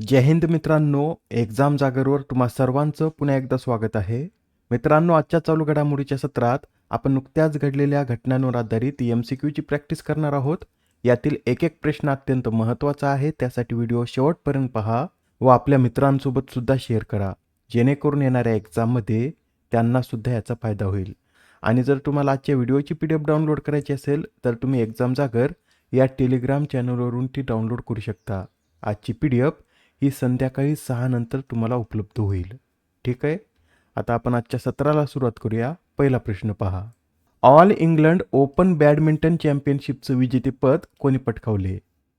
जय हिंद मित्रांनो, एक्झाम जागरवर तुम्हा सर्वांचं पुन्हा एकदा स्वागत आहे. मित्रांनो, आजच्या चालू घडामोडीच्या सत्रात आपण नुकत्याच घडलेल्या घटनांवर आधारित MCQची प्रॅक्टिस करणार आहोत. यातील एक एक प्रश्न अत्यंत महत्त्वाचा आहे, त्यासाठी व्हिडिओ शेवटपर्यंत पहा व आपल्या मित्रांसोबत सुद्धा शेअर करा, जेणेकरून येणाऱ्या एक्झाममध्ये त्यांना सुद्धा याचा फायदा होईल. आणि जर तुम्हाला आजच्या व्हिडिओची PDF डाउनलोड करायची असेल तर तुम्ही एक्झाम जागर या टेलिग्राम चॅनलवरून ती डाउनलोड करू शकता. आजची PDF ही संध्याकाळी 6 नंतर तुम्हाला उपलब्ध होईल. ठीक आहे. आता आपण आजच्या सत्राला सुरुवात करूया. पहिला प्रश्न पहा. ऑल इंग्लंड ओपन बॅडमिंटन चॅम्पियनशिपचं विजेतेपद कोणी पटकावले?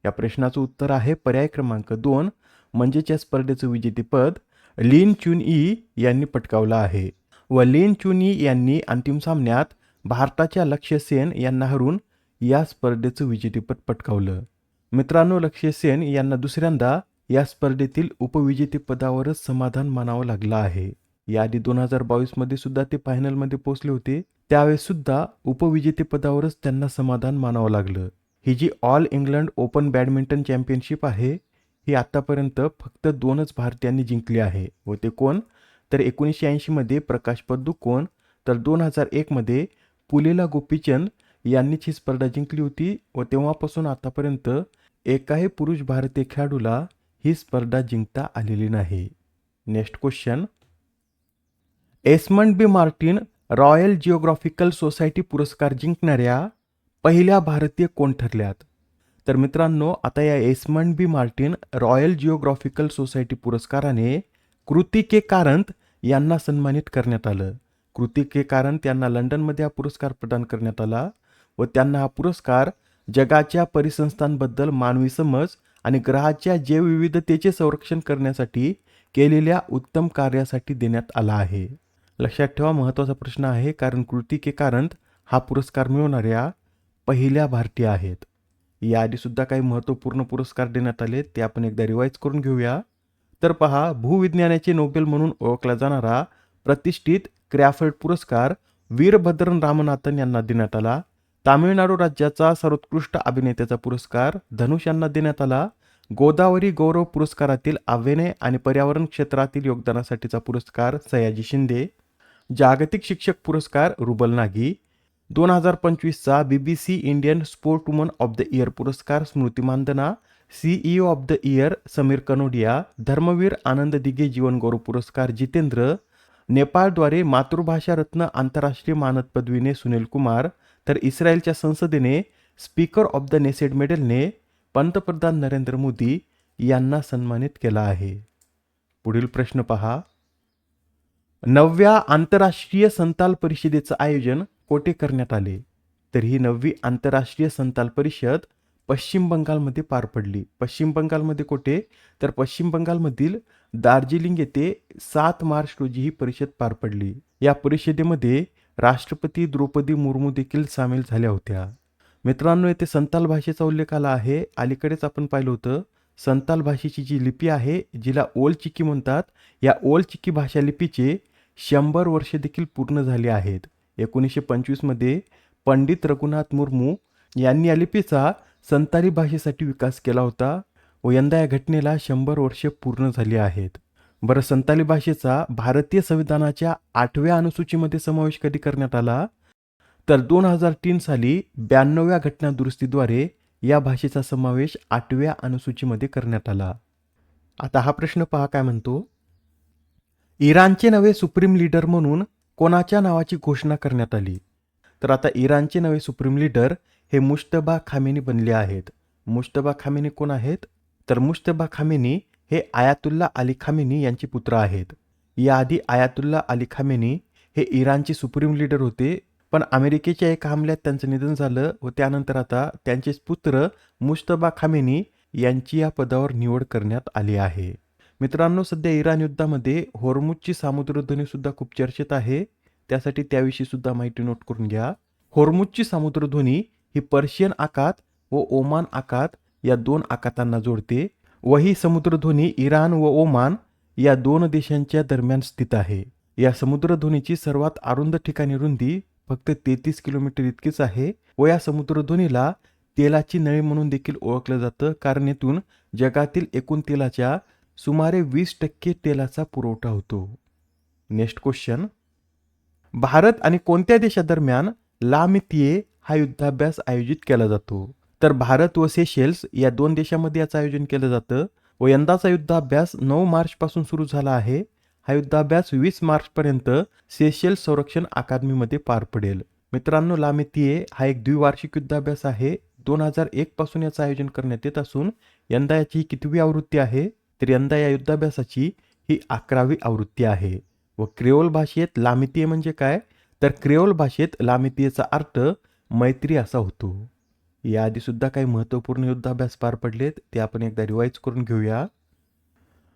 या प्रश्नाचं उत्तर आहे पर्याय क्रमांक 2, म्हणजेच या स्पर्धेचं विजेतेपद लिन चुनई यांनी पटकावलं आहे. व लिन चुनई यांनी अंतिम सामन्यात भारताच्या लक्ष्य सेन यांना हरून या स्पर्धेचं विजेतेपद पटकावलं. मित्रांनो, लक्ष्य सेन यांना दुसऱ्यांदा या स्पर्धेतील उपविजेतेपदावरच समाधान मानावं लागलं आहे. याआधी 2022 मध्ये सुद्धा ते फायनलमध्ये पोहोचले होते. त्यावेळेस सुद्धा उपविजेतेपदावरच त्यांना समाधान मानावं लागलं. ही जी all England open badminton championship आहे, ही आतापर्यंत फक्त 2च भारतीयांनी जिंकली आहे. व ते कोण? तर 1980 मध्ये प्रकाश पदुकोण, तर 2001 मध्ये पुलेला गोपीचंद यांनीच ही स्पर्धा जिंकली होती. व तेव्हापासून आतापर्यंत एकाही पुरुष भारतीय खेळाडूला ही स्पर्धा जिंकता आलेली नाही. Next question. Esmond B Martin royal geographical society पुरस्कार जिंकणाऱ्या पहिल्या भारतीय कोण ठरल्यात? तर मित्रांनो, आता या एस्मंड B Martin royal geographical society पुरस्काराने कृती के कारंत यांना सन्मानित करण्यात आलं. कृती के कारंत यांना लंडनमध्ये हा पुरस्कार प्रदान करण्यात आला व त्यांना हा पुरस्कार जगाच्या परिसंस्थांबद्दल मानवी समज आणि ग्रहाच्या जैवविविधतेचे संरक्षण करण्यासाठी केलेल्या उत्तम कार्यासाठी देण्यात आला आहे. लक्षात ठेवा, महत्त्वाचा प्रश्न आहे, कारण कृती के कारंत हा पुरस्कार मिळवणाऱ्या पहिल्या भारतीय आहेत. याआधी सुद्धा काही महत्त्वपूर्ण पुरस्कार देण्यात आले, ते आपण एकदा रिवाईज करून घेऊया. तर पहा, भूविज्ञानाचे नोबेल म्हणून ओळखला जाणारा प्रतिष्ठित क्रॅफर्ड पुरस्कार वीरभद्रन रामनाथन यांना देण्यात आला. तामिळनाडू राज्याचा सर्वोत्कृष्ट अभिनेत्याचा पुरस्कार धनुष यांना देण्यात आला. गोदावरी गौरव पुरस्कारातील आव्हाने आणि पर्यावरण क्षेत्रातील योगदानासाठीचा पुरस्कार सयाजी शिंदे. जागतिक शिक्षक पुरस्कार रुबल नागी. 2025चा BBC Indian sport woman of the year पुरस्कार Smriti Mandhana. CEO of the year Sameer Kanodia. Dharmaveer Anand Dighe जीवन गौरव पुरस्कार जितेंद्र. नेपाळद्वारे मातृभाषा रत्न आंतरराष्ट्रीय मानद पदवीने सुनील कुमार. तर इस्रायलच्या संसदेने स्पीकर ऑफ द नेसेड मेडलने पंतप्रधान नरेंद्र मोदी यांना सन्मानित केला आहे. पुढील प्रश्न पहा. 9व्या आंतरराष्ट्रीय संताल परिषदेचं आयोजन कोठे करण्यात आले? तर ही 9वी आंतरराष्ट्रीय संताल परिषद पश्चिम बंगालमध्ये पार पडली. पश्चिम बंगालमध्ये कोठे? तर पश्चिम बंगालमधील दार्जिलिंग येथे 7 मार्च रोजी ही परिषद पार पडली. या परिषदेमध्ये राष्ट्रपती द्रौपदी मुर्मू देखील सामील झाल्या होत्या. मित्रांनो, येथे संताल भाषेचा उल्लेख आला आहे. अलीकडेच आपण पाहिलं होतं, संताल भाषेची जी लिपी आहे, जिला ओल चिकी म्हणतात, या ओल चिकी भाषा लिपीचे 100 वर्षे देखील पूर्ण झाली आहेत. 1925 मध्ये पंडित रघुनाथ मुर्मू यांनी या लिपीचा संताली भाषेसाठी विकास केला होता व यंदा या घटनेला 100 वर्षे पूर्ण झाली आहेत. बरं, संताली भाषेचा भारतीय संविधानाच्या 8व्या अनुसूचीमध्ये समावेश कधी करण्यात आला? तर 2003 साली 92व्या घटना दुरुस्तीद्वारे या भाषेचा समावेश 8व्या अनुसूचीमध्ये करण्यात आला. आता हा प्रश्न पहा, काय म्हणतो. इराणचे नवे सुप्रीम लीडर म्हणून कोणाच्या नावाची घोषणा करण्यात आली? तर आता इराणचे नवे सुप्रीम लीडर हे मुश्तबा खामेनी बनले आहेत. मुश्तबा खामेनी कोण आहेत? तर मुश्तबा खामेनी हे आयातुल्ला अली खामेनी यांचे पुत्र आहेत. याआधी आयातुल्ला अली खामेनी हे इराणचे सुप्रीम लीडर होते, पण अमेरिकेच्या एका हमल्यात त्यांचं निधन झालं व त्यानंतर आता त्यांचे पुत्र मुश्तबा खामेनी यांची या पदावर निवड करण्यात आली आहे. मित्रांनो, सध्या इराण युद्धामध्ये होर्मुझची सामुद्रधुनी सुद्धा खूप चर्चेत आहे. त्यासाठी त्याविषयी सुद्धा माहिती नोट करून घ्या. होर्मुझची सामुद्रधुनी ही पर्शियन आखात व ओमान आखात या 2 आखातांना जोडते व ही समुद्रधुनी इराण व ओमान या 2 देशांच्या दरम्यान स्थित आहे. या समुद्रधुनीची सर्वात अरुंद ठिकाणी रुंदी फक्त 33 किलोमीटर इतकीच आहे व या समुद्रधुनीला तेलाची नळी म्हणून देखील ओळखलं जातं, कारण येथून जगातील एकूण तेलाच्या सुमारे 20% तेलाचा पुरवठा होतो. नेक्स्ट क्वेश्चन, भारत आणि कोणत्या देशादरम्यान ला मितीये हा युद्धाभ्यास आयोजित केला जातो? तर भारत व सेशेल्स या 2 देशांमध्ये याचं आयोजन केलं जातं व यंदाचा युद्धाभ्यास 9 मार्चपासून सुरू झाला आहे. हा युद्धाभ्यास 20 मार्चपर्यंत सेशेल्स संरक्षण अकादमीमध्ये पार पडेल. मित्रांनो, ला मितीये हा एक द्विवार्षिक युद्धाभ्यास आहे. 2001 पासून याचं आयोजन करण्यात येत असून यंदा याची ही कितवी आवृत्ती आहे? तर यंदा या युद्धाभ्यासाची ही 11वी आवृत्ती आहे. व क्रेओल भाषेत ला मितीये म्हणजे काय? तर क्रेओल भाषेत ला मितीयेचा अर्थ मैत्री असा होतो. याआधी सुद्धा काही महत्त्वपूर्ण युद्धाभ्यास पार पडलेत, ते आपण एकदा रिवाईज करून घेऊया.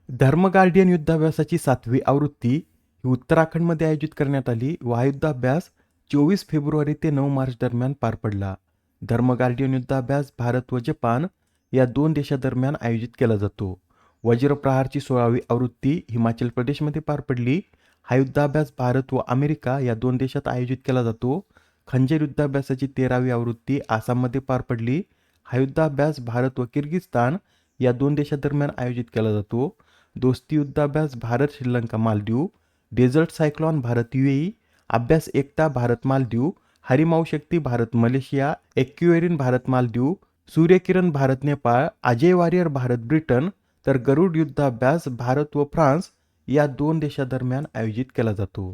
धर्म गार्डियन युद्धाभ्यासाची 7वी आवृत्ती ही उत्तराखंडमध्ये आयोजित करण्यात आली व हा युद्धाभ्यास 24 फेब्रुवारी ते 9 मार्च दरम्यान पार पडला. धर्म गार्डियन युद्धाभ्यास भारत व जपान या 2 देशादरम्यान आयोजित केला जातो. वज्रप्रहारची 16वी आवृत्ती हिमाचल प्रदेशमध्ये पार पडली. हा युद्धाभ्यास भारत व अमेरिका या 2 देशात आयोजित केला जातो. खंजर युद्धाभ्यासाची 13वी आवृत्ती आसाममध्ये पार पडली. हा युद्धाभ्यास भारत व किर्गिस्तान या 2 देशादरम्यान आयोजित केला जातो. दोस्ती युद्धाभ्यास Bharat Sri Lanka Maldives, desert cyclone Bharat UAE, अभ्यास Ekta Bharat Maldives, Harimau Shakti Bharat Malaysia, Ekuverin Bharat Maldives, Suryakiran Bharat Nepal, Ajay warrior Bharat Britain, तर गरुड युद्धाभ्यास भारत व फ्रान्स या 2 देशादरम्यान आयोजित केला जातो.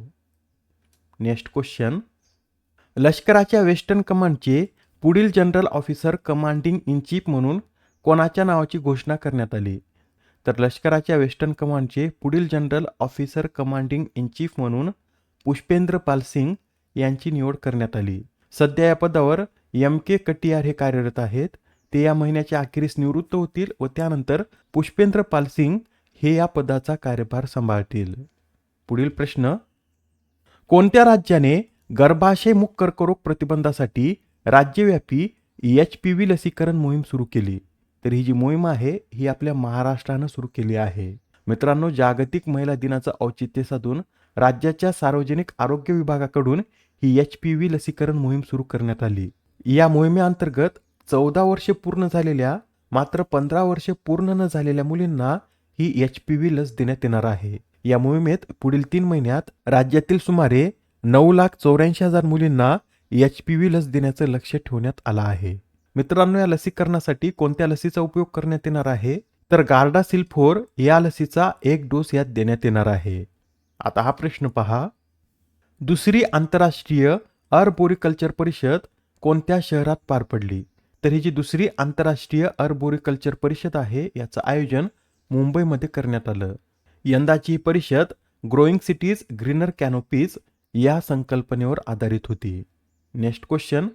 नेक्स्ट क्वेश्चन, लष्कराच्या वेस्टर्न कमांडचे पुढील general officer commanding in chief म्हणून कोणाच्या नावाची घोषणा करण्यात आली? तर लष्कराच्या वेस्टर्न कमांडचे पुढील general officer commanding in chief म्हणून पुष्पेंद्र पाल सिंग यांची निवड करण्यात आली. सध्या या पदावर MK कटियार हे कार्यरत आहेत. ते या महिन्याच्या अखेरीस निवृत्त होतील व त्यानंतर पुष्पेंद्र पाल सिंग हे या पदाचा कार्यभार सांभाळतील. पुढील प्रश्न, कोणत्या राज्याने गर्भाशयमुख कर्करोग प्रतिबंधासाठी राज्यव्यापी HPV लसीकरण मोहीम सुरू केली? तर ही जी मोहीम आहे ही आपल्या महाराष्ट्रानं सुरू केली आहे. मित्रांनो, जागतिक महिला दिनाचं औचित्य साधून राज्याच्या सार्वजनिक आरोग्य विभागाकडून ही HPV लसीकरण मोहीम सुरू करण्यात आली. या मोहिमेअंतर्गत 14 वर्षे पूर्ण झालेल्या मात्र 15 वर्षे पूर्ण न झालेल्या मुलींना ही HPV लस देण्यात येणार आहे. या मोहिमेत पुढील 3 महिन्यात राज्यातील सुमारे 9,84,000 मुलींना HPV लस देण्याचं लक्ष्य ठेवण्यात आलं आहे. मित्रांनो, या लसीकरणासाठी कोणत्या लसीचा उपयोग करण्यात येणार आहे? तर गार्डासिल 4 या लसीचा 1 डोस यात देण्यात येणार आहे. आता हा प्रश्न पहा, दुसरी आंतरराष्ट्रीय अर्बोरिकल्चर परिषद कोणत्या शहरात पार पडली? तर ही जी दुसरी आंतरराष्ट्रीय अर्बोरिकल्चर परिषद आहे याचं आयोजन मुंबईमध्ये करण्यात आलं. यंदाची ही परिषद ग्रोईंग सिटीज ग्रीनर कॅनोपीज या संकल्पनेवर आधारित होती. Next question,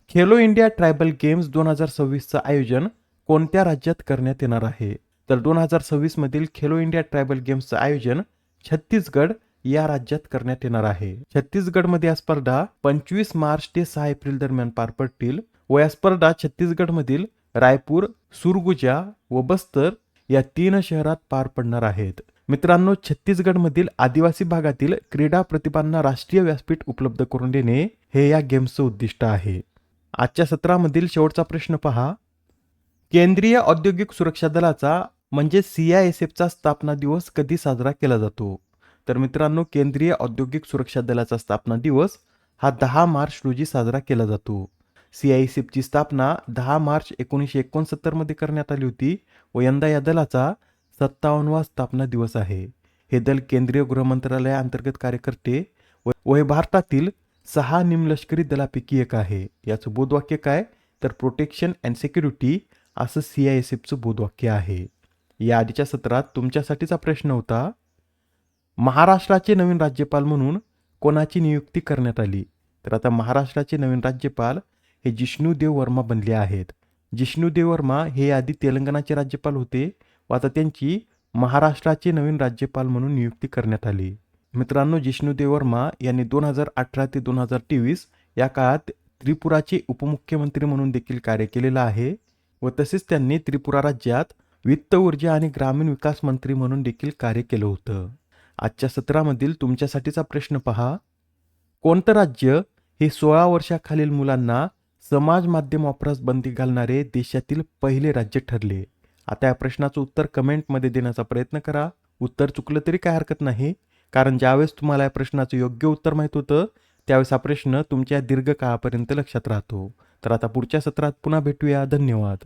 Khelo India tribal games 2026चं आयोजन कोणत्या राज्यात करण्यात येणार आहे? तर 2026 मधील खेलो इंडिया ट्रायबल गेम्सचं आयोजन छत्तीसगड या राज्यात करण्यात येणार आहे. छत्तीसगडमध्ये या स्पर्धा 25 मार्च ते 6 एप्रिल दरम्यान पार पडतील व या स्पर्धा छत्तीसगडमधील रायपूर, सुरगुजा व बस्तर या 3 शहरात पार पडणार आहेत. मित्रांनो, छत्तीसगडमधील आदिवासी भागातील क्रीडा प्रतिभांना राष्ट्रीय व्यासपीठ उपलब्ध करून देणे हे या गेम्सचं उद्दिष्ट आहे. आजच्या सत्रामधील शेवटचा प्रश्न पहा, केंद्रीय औद्योगिक सुरक्षा दलाचा म्हणजे CISFचा स्थापना दिवस कधी साजरा केला जातो? तर मित्रांनो, केंद्रीय औद्योगिक सुरक्षा दलाचा स्थापना दिवस हा 10 मार्च रोजी साजरा केला जातो. CISFची स्थापना 10 मार्च 1969 मध्ये करण्यात आली होती व यंदा या दलाचा 57वा स्थापना दिवस आहे. हे दल केंद्रीय गृहमंत्रालयाअंतर्गत कार्य करते व हे भारतातील 6 निमलष्करी दलापैकी एक आहे. याचं बोधवाक्य काय? तर प्रोटेक्शन अँड सिक्युरिटी असं CISFचं बोधवाक्य आहे. या आधीच्या सत्रात तुमच्यासाठीचा प्रश्न होता, महाराष्ट्राचे नवीन राज्यपाल म्हणून कोणाची नियुक्ती करण्यात आली? तर आता महाराष्ट्राचे नवीन राज्यपाल हे जिष्णुदेव वर्मा बनले आहेत. जिष्णुदेव वर्मा हे आधी तेलंगणाचे राज्यपाल होते व आता त्यांची महाराष्ट्राचे नवीन राज्यपाल म्हणून नियुक्ती करण्यात आली. मित्रांनो, जिष्णुदेव वर्मा यांनी 2018 ते 2023 या काळात त्रिपुराचे उपमुख्यमंत्री म्हणून देखील कार्य केलेलं आहे व तसेच त्यांनी त्रिपुरा राज्यात वित्त, ऊर्जा आणि ग्रामीण विकास मंत्री म्हणून देखील कार्य केलं होतं. आजच्या सत्रामधील तुमच्यासाठीचा प्रश्न पहा, कोणतं राज्य हे 16 वर्षाखालील मुलांना समाज माध्यम वापरास बंदी घालणारे देशातील पहिले राज्य ठरले? आता या प्रश्नाचं उत्तर कमेंटमध्ये देण्याचा प्रयत्न करा. उत्तर चुकलं तरी काय हरकत नाही, कारण ज्यावेळेस तुम्हाला या प्रश्नाचं योग्य उत्तर माहीत होतं त्यावेळेस हा प्रश्न तुमच्या दीर्घकाळापर्यंत लक्षात राहतो. तर आता पुढच्या सत्रात पुन्हा भेटूया. धन्यवाद.